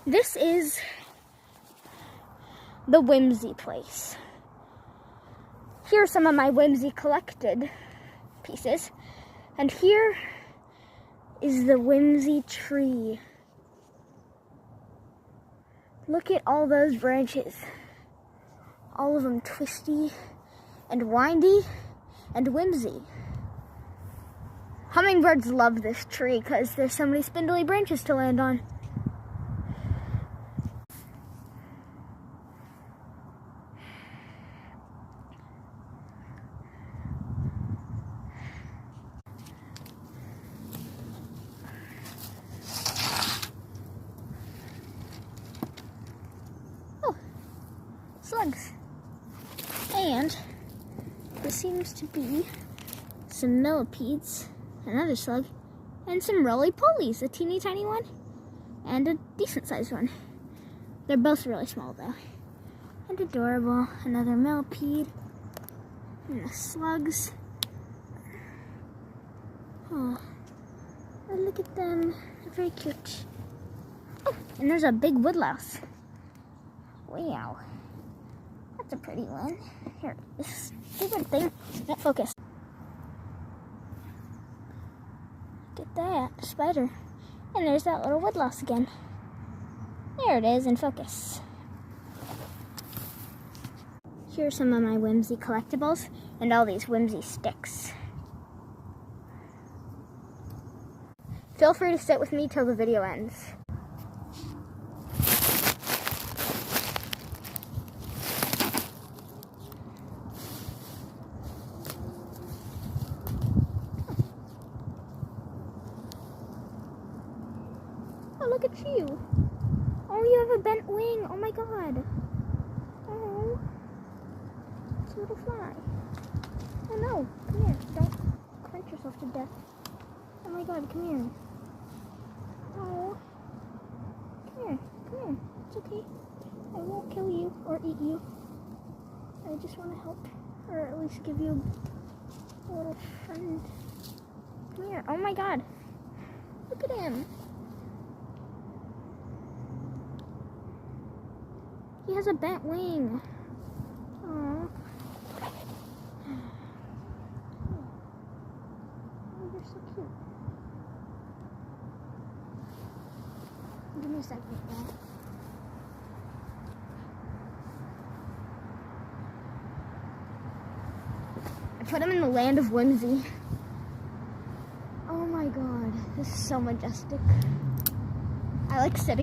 This is the whimsy place. Here are some of my whimsy collected pieces. And here is the whimsy tree. Look at all those branches. All of them twisty and windy and whimsy. Hummingbirds love this tree because there's so many spindly branches to land on. Oh, slugs. And this seems to be some millipedes, another slug, and some roly-polies, a teeny tiny one and a decent sized one. They're both really small though. And adorable. Another millipede. And the slugs. Oh, look at them. They're very cute. Oh, and there's a big woodlouse. Wow. That's a pretty one. Here, this stupid thing won't focus. Look at that, spider. And there's that little woodlouse again. There it is in focus. Here are some of my whimsy collectibles and all these whimsy sticks. Feel free to sit with me till the video ends. Oh, look at you. Oh, you have a bent wing. Oh my god. Oh. It's a little fly. Oh no. Come here. Don't crunch yourself to death. Oh my god, come here. Oh. Come here. Come here. It's okay. I won't kill you or eat you. I just want to help. Or at least give you a little friend. Come here. Oh my god. Look at him. He has a bent wing. Aww. Oh, you're so cute. Give me a second. I put him in the land of whimsy. Oh my god, this is so majestic. I like sitting.